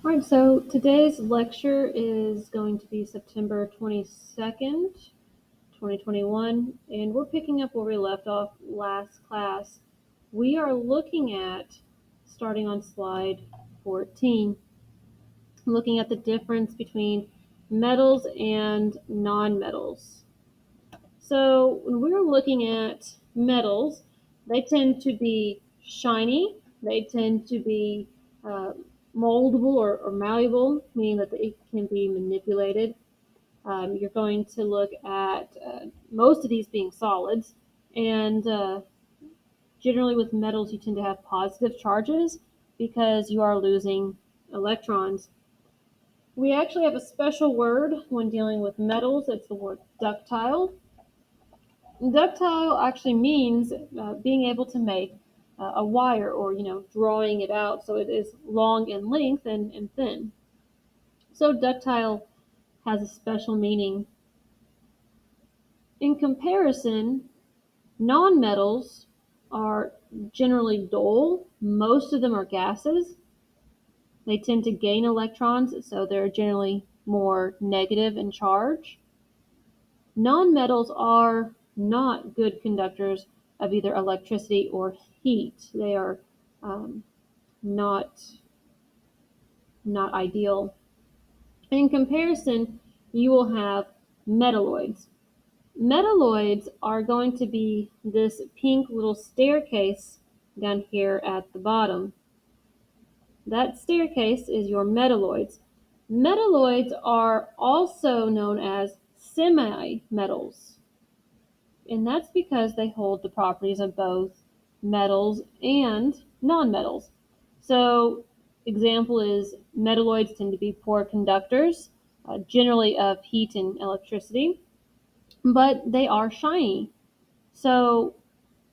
All right, so today's lecture is going to be September 22nd, 2021, and we're picking up where we left off last class. We are looking at, starting on slide 14, looking at the difference between metals and non-metals. So when we're looking at metals, they tend to be shiny, they tend to be moldable or malleable, meaning that it can be manipulated. You're going to look at most of these being solids, and generally with metals you tend to have positive charges because you are losing electrons. We actually have a special word when dealing with metals. It's the word ductile. Ductile actually means being able to make a wire, or drawing it out so it is long in length and thin. So ductile has a special meaning. In comparison, nonmetals are generally dull. Most of them are gases. They tend to gain electrons, so they're generally more negative in charge. Nonmetals are not good conductors of either electricity or heat. They are not ideal. In comparison, you will have metalloids. Metalloids are going to be this pink little staircase down here at the bottom. That staircase is your metalloids. Metalloids are also known as semi-metals, and that's because they hold the properties of both metals and nonmetals. So, example is metalloids tend to be poor conductors, generally of heat and electricity, but they are shiny. So,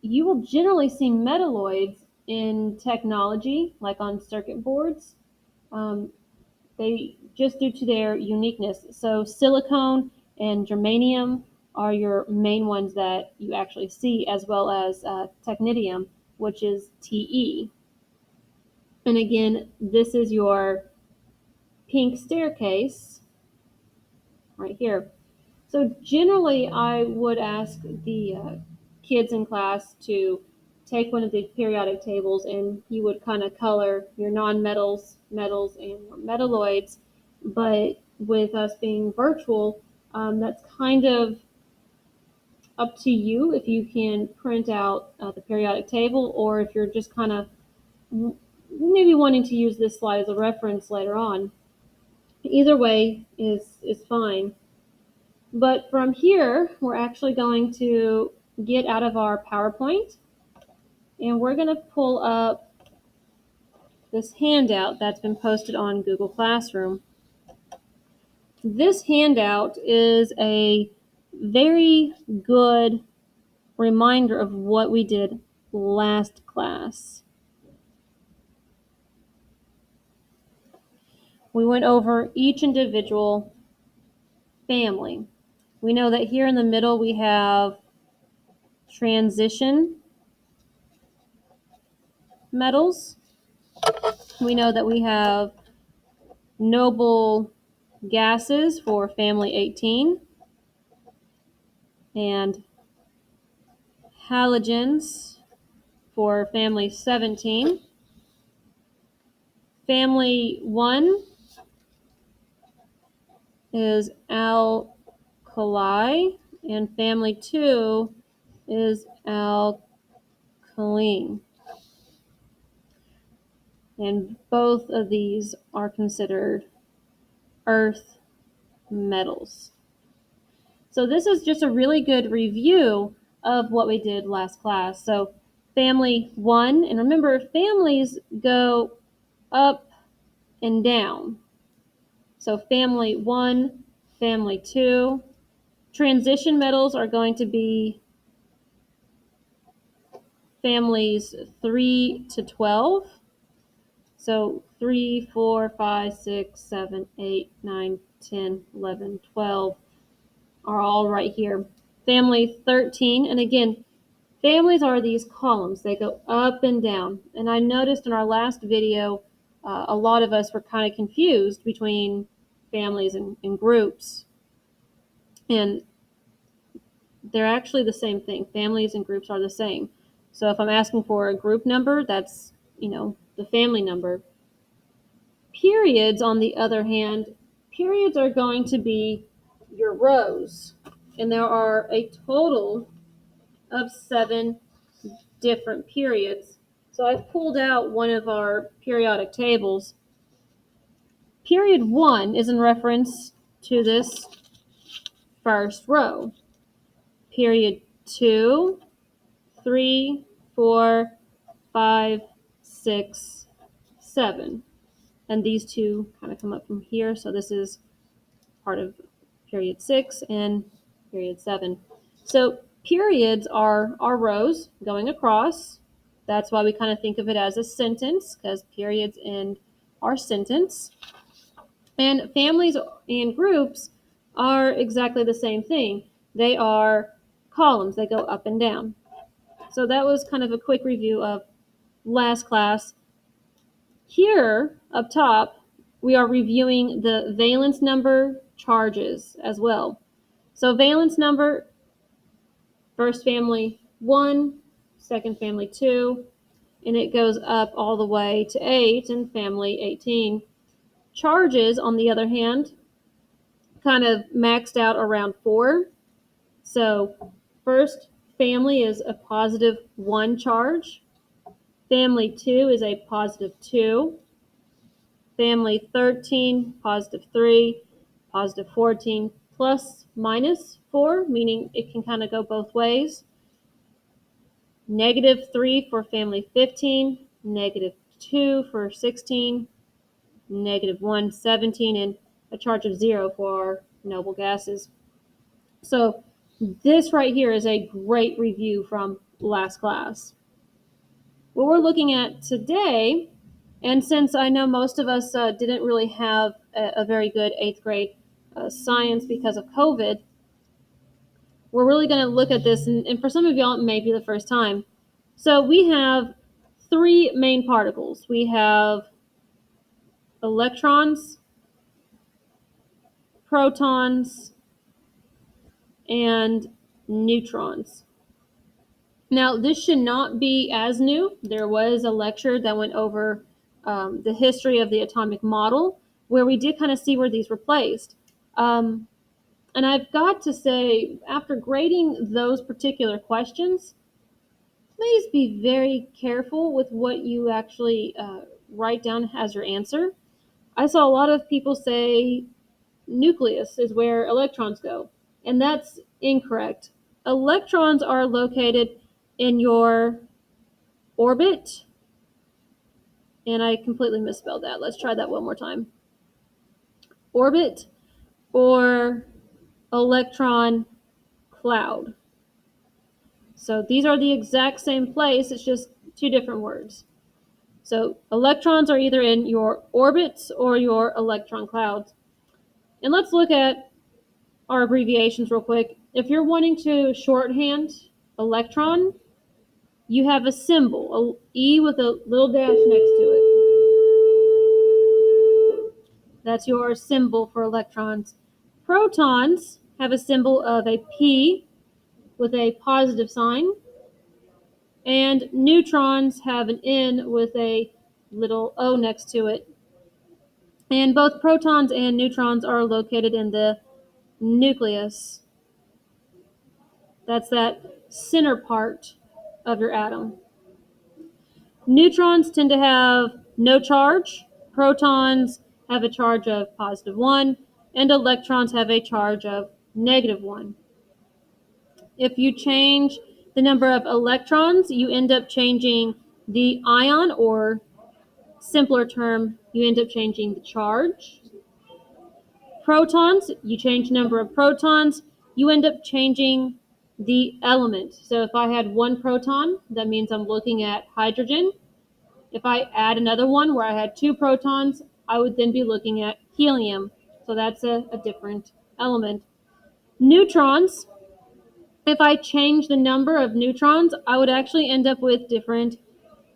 you will generally see metalloids in technology, like on circuit boards. They just due to their uniqueness. So silicone and germanium are your main ones that you actually see, as well as technetium, which is Te. And again, this is your pink staircase right here. So generally, I would ask the kids in class to take one of the periodic tables, and you would kind of color your non-metals, metals, and metalloids. But with us being virtual, that's kind of up to you if you can print out the periodic table, or if you're just kind of maybe wanting to use this slide as a reference later on. Either way is fine. But from here, we're actually going to get out of our PowerPoint, and we're going to pull up this handout that's been posted on Google Classroom. This handout is a very good reminder of what we did last class. We went over each individual family. We know that here in the middle we have transition metals. We know that we have noble gases for family 18 and halogens for family 17. Family 1 is alkali, and family 2 is alkaline. And both of these are considered earth metals. So this is just a really good review of what we did last class. So family 1, and remember, families go up and down. So family 1, family 2. Transition metals are going to be families 3 to 12. So 3, 4, 5, 6, 7, 8, 9, 10, 11, 12 are all right here. Family 13, and again, families are these columns. They go up and down. And I noticed in our last video, a lot of us were kind of confused between families and groups. And they're actually the same thing. Families and groups are the same. So if I'm asking for a group number, that's, the family number. Periods, on the other hand, periods are going to be your rows. And there are a total of 7 different periods. So I've pulled out one of our periodic tables. Period 1 is in reference to this first row. Period 2, 3, 4, 5, 6, 7. And these two kind of come up from here. So this is part of period 6 and period 7. So periods are our rows going across. That's why we kind of think of it as a sentence, because periods end our sentence. And families and groups are exactly the same thing. They are columns. They go up and down. So that was kind of a quick review of last class. Here, up top, we are reviewing the valence number charges as well. So valence number, first family 1, second family 2, and it goes up all the way to 8 in family 18. Charges, on the other hand, kind of maxed out around 4. So first family is a positive 1 charge. Family 2 is a positive 2. Family 13, positive 3. Positive 14, plus minus 4, meaning it can kind of go both ways. Negative 3 for family 15. Negative 2 for 16. Negative 1, 17, and a charge of 0 for our noble gases. So this right here is a great review from last class. What we're looking at today, and since I know most of us didn't really have a very good 8th grade science because of COVID, we're really going to look at this, and for some of y'all it may be the first time. So we have 3 main particles. We have electrons, protons, and neutrons. Now, this should not be as new. There was a lecture that went over the history of the atomic model, where we did kind of see where these were placed. And I've got to say, after grading those particular questions, please be very careful with what you actually write down as your answer. I saw a lot of people say nucleus is where electrons go, and that's incorrect. Electrons are located in your orbit, and I completely misspelled that. Let's try that one more time. Orbit or electron cloud. So these are the exact same place, it's just 2 different words. So electrons are either in your orbits or your electron clouds. And let's look at our abbreviations real quick. If you're wanting to shorthand electron, you have a symbol, a E with a little dash next to it. That's your symbol for electrons. Protons have a symbol of a P with a positive sign. And neutrons have an N with a little O next to it. And both protons and neutrons are located in the nucleus. That's that center part of your atom. Neutrons tend to have no charge. Protons have a charge of positive 1, and electrons have a charge of negative 1. If you change the number of electrons, you end up changing the ion, or simpler term, you end up changing the charge. Protons, you change number of protons, you end up changing the element. So if I had 1 proton, that means I'm looking at hydrogen. If I add another one where I had 2 protons, I would then be looking at helium. So that's a different element. Neutrons, if I change the number of neutrons, I would actually end up with different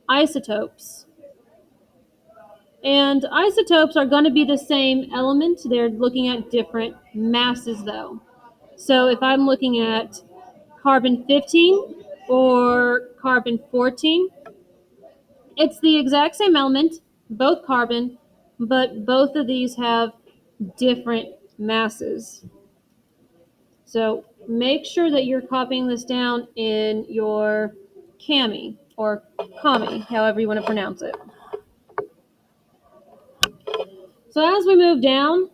isotopes. And isotopes are going to be the same element. They're looking at different masses, though. So if I'm looking at carbon 15 or carbon 14, it's the exact same element, both carbon, but both of these have different masses. So make sure that you're copying this down in your CAMI or CAMI, however you want to pronounce it. So as we move down,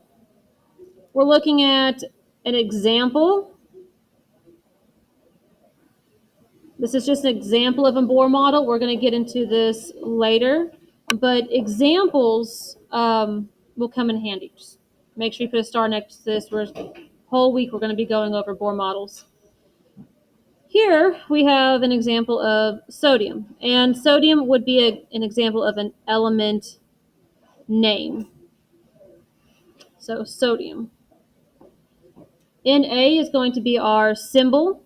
we're looking at an example. This is just an example of a Bohr model. We're going to get into this later, but examples will come in handy. Just make sure you put a star next to this. Whole week we're going to be going over Bohr models. Here we have an example of sodium, and sodium would be an example of an element name. So sodium. Na is going to be our symbol,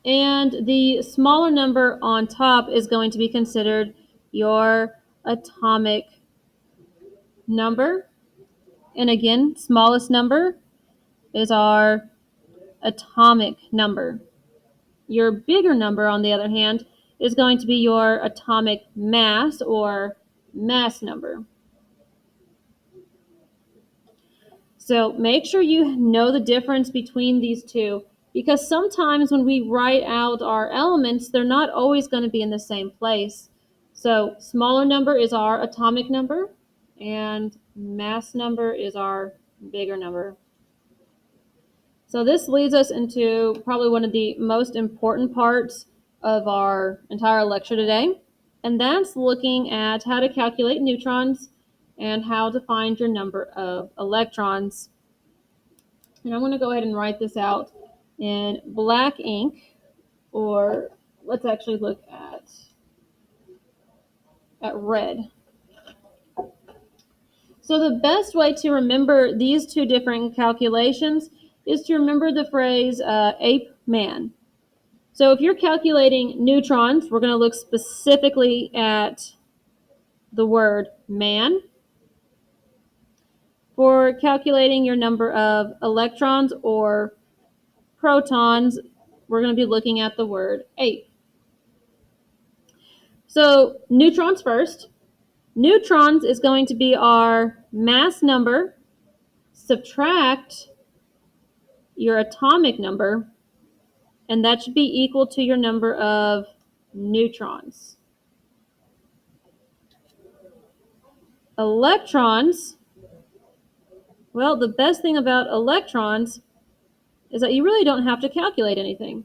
and the smaller number on top is going to be considered your atomic number. And again, smallest number is our atomic number. Your bigger number, on the other hand, is going to be your atomic mass or mass number. So make sure you know the difference between these two, because sometimes when we write out our elements, they're not always going to be in the same place. So smaller number is our atomic number, and mass number is our bigger number. So this leads us into probably one of the most important parts of our entire lecture today, and that's looking at how to calculate neutrons and how to find your number of electrons. And I'm going to go ahead and write this out in black ink, or let's actually look at red. So the best way to remember these two different calculations is to remember the phrase ape man. So if you're calculating neutrons, we're going to look specifically at the word man. For calculating your number of electrons or protons, we're going to be looking at the word ape. So neutrons first. Neutrons is going to be our mass number, subtract your atomic number, and that should be equal to your number of neutrons. Electrons, well, the best thing about electrons is that you really don't have to calculate anything.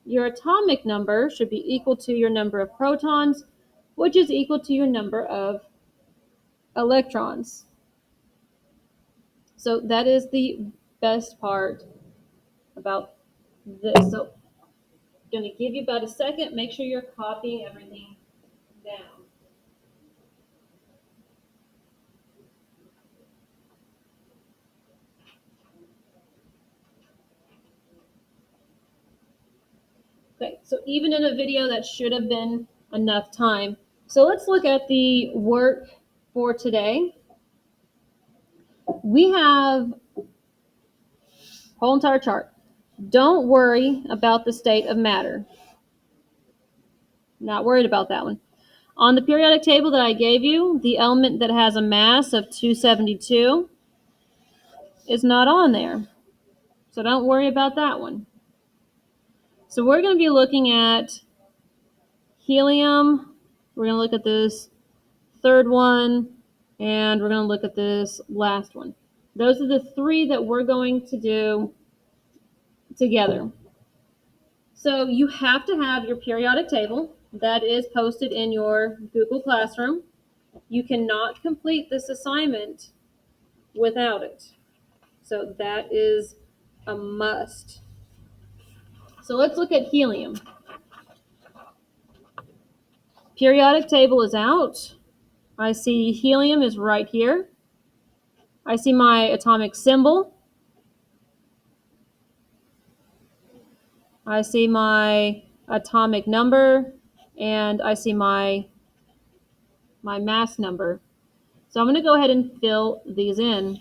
Your atomic number should be equal to your number of protons, which is equal to your number of electrons. So that is the best part about this. So I'm going to give you about a second. Make sure you're copying everything down. Okay, so even in a video that should have been enough time. So let's look at the work for today. We have a whole entire chart. Don't worry about the state of matter. Not worried about that one. On the periodic table that I gave you, the element that has a mass of 272 is not on there. So don't worry about that one. So we're going to be looking at helium. We're going to look at this third one, and we're going to look at this last one. Those are the three that we're going to do together. So you have to have your periodic table that is posted in your Google Classroom. You cannot complete this assignment without it. So that is a must. So let's look at helium. Periodic table is out. I see helium is right here. I see my atomic symbol. I see my atomic number, and I see my my mass number. So I'm going to go ahead and fill these in.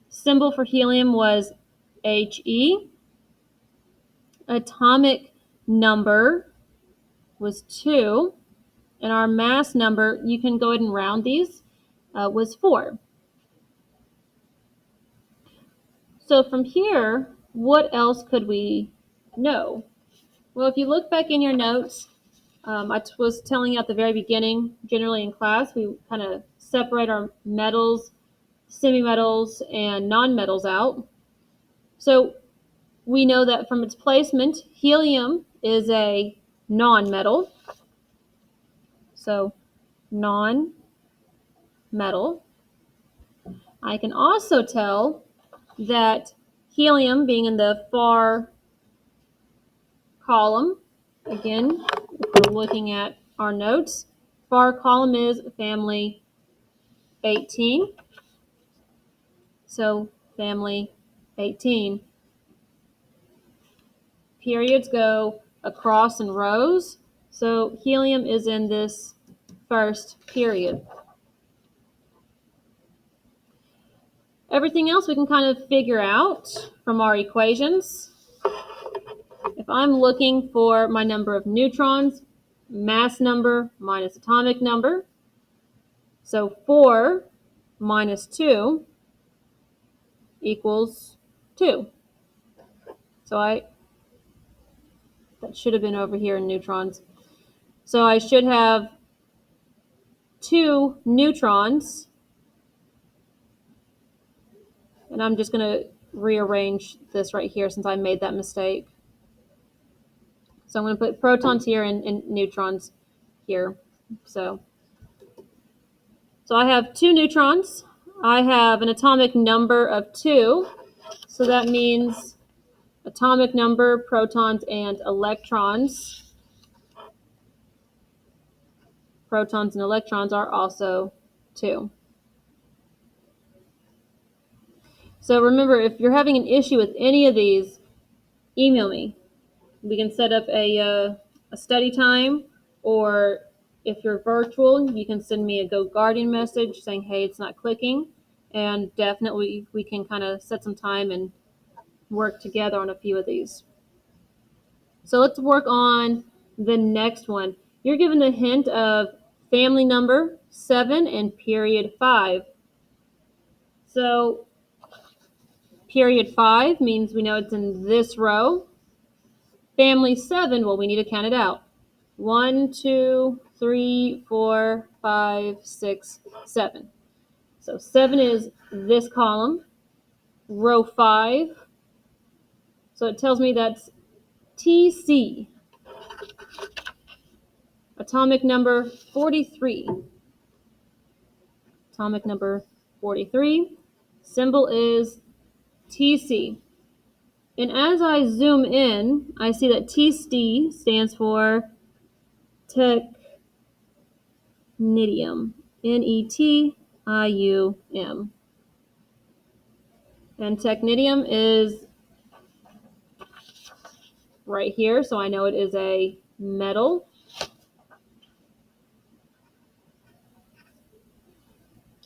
Symbol for helium was He. Atomic number was 2. And our mass number, you can go ahead and round these, was 4. So from here, what else could we know? Well, if you look back in your notes, I was telling you at the very beginning, generally in class, we kind of separate our metals, semi-metals, and non-metals out. So we know that from its placement, helium is a non-metal. So non-metal. I can also tell that helium, being in the far column, again, if we're looking at our notes, far column is family 18. So family 18. Periods go across in rows. So helium is in this first period. Everything else we can kind of figure out from our equations. If I'm looking for my number of neutrons, mass number minus atomic number, so 4 minus 2 equals 2. So that should have been over here in neutrons. So I should have 2 neutrons, and I'm just going to rearrange this right here since I made that mistake. So I'm going to put protons here and neutrons here. So I have 2 neutrons. I have an atomic number of 2. So that means atomic number, protons, and electrons. Protons and electrons are also 2. So remember, if you're having an issue with any of these, email me. We can set up a study time, or if you're virtual, you can send me a GoGuardian message saying, hey, it's not clicking. And definitely we can kind of set some time and work together on a few of these. So let's work on the next one. You're given the hint of family number 7 and period 5. So period 5 means we know it's in this row. Family 7, well, we need to count it out. 1, 2, 3, 4, 5, 6, 7. So 7 is this column, row 5. So it tells me that's TC. Atomic number 43. Atomic number 43. Symbol is TC. And as I zoom in, I see that TC stands for technetium. Netium. And technetium is right here, so I know it is a metal.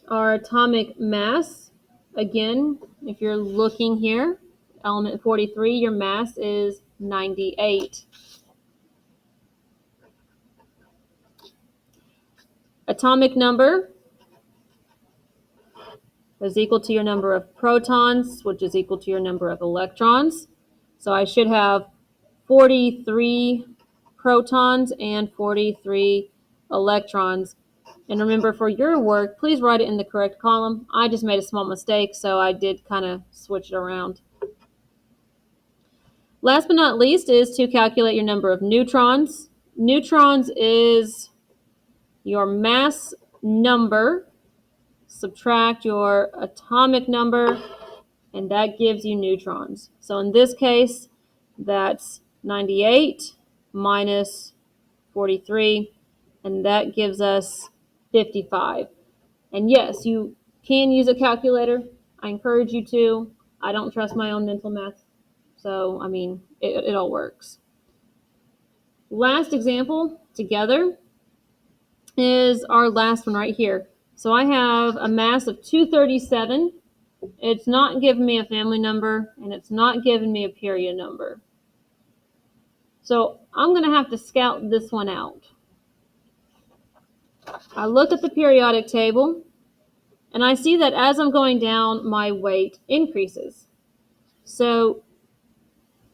Our atomic mass, again, if you're looking here, element 43, your mass is 98. Atomic number is equal to your number of protons, which is equal to your number of electrons. So I should have 43 protons and 43 electrons. And remember, for your work, please write it in the correct column. I just made a small mistake, so I did kind of switch it around. Last but not least is to calculate your number of neutrons. Neutrons is your mass number, subtract your atomic number, and that gives you neutrons. So in this case, that's 98 minus 43, and that gives us 55. And yes, you can use a calculator. I encourage you to. I don't trust my own mental math. So, I mean, it all works. Last example together. is our last one right here. So I have a mass of 237. It's not giving me a family number, and it's not giving me a period number. So I'm going to have to scout this one out. I look at the periodic table, and I see that as I'm going down, my weight increases. So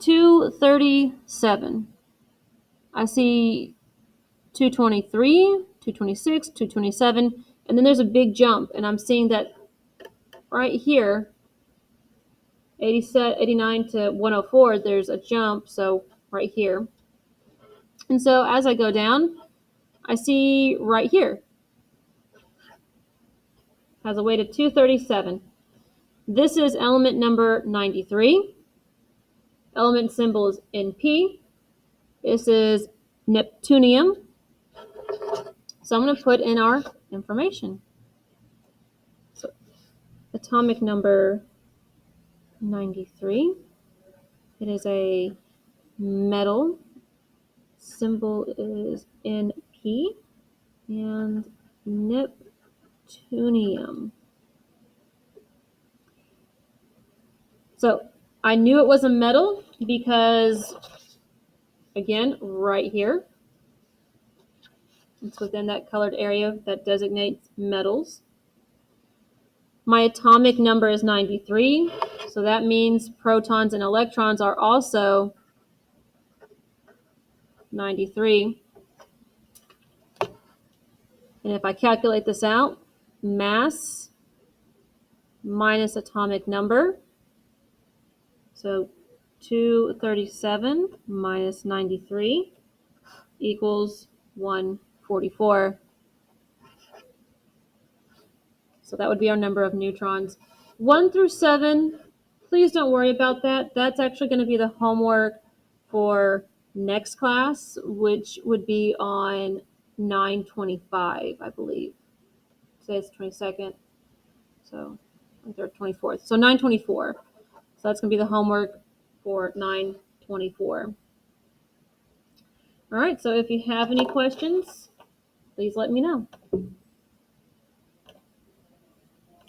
237. I see 223, 226, 227, and then there's a big jump, and I'm seeing that right here, 89 to 104, there's a jump, so right here. And so as I go down, I see right here, has a weight of 237. This is element number 93. Element symbol is Np. This is neptunium. So I'm going to put in our information. So atomic number 93. It is a metal. Symbol is Np. And neptunium. So I knew it was a metal because, again, right here, it's within that colored area that designates metals. My atomic number is 93, so that means protons and electrons are also 93. And if I calculate this out, mass minus atomic number, so 237 minus 93 equals 144. So that would be our number of neutrons. 1 through 7, please don't worry about that. That's actually going to be the homework for next class, which would be on 9/25, I believe. Today it's 22nd, so 23rd, 24th. So 9/24. So that's going to be the homework for 9/24. All right, so if you have any questions, please let me know.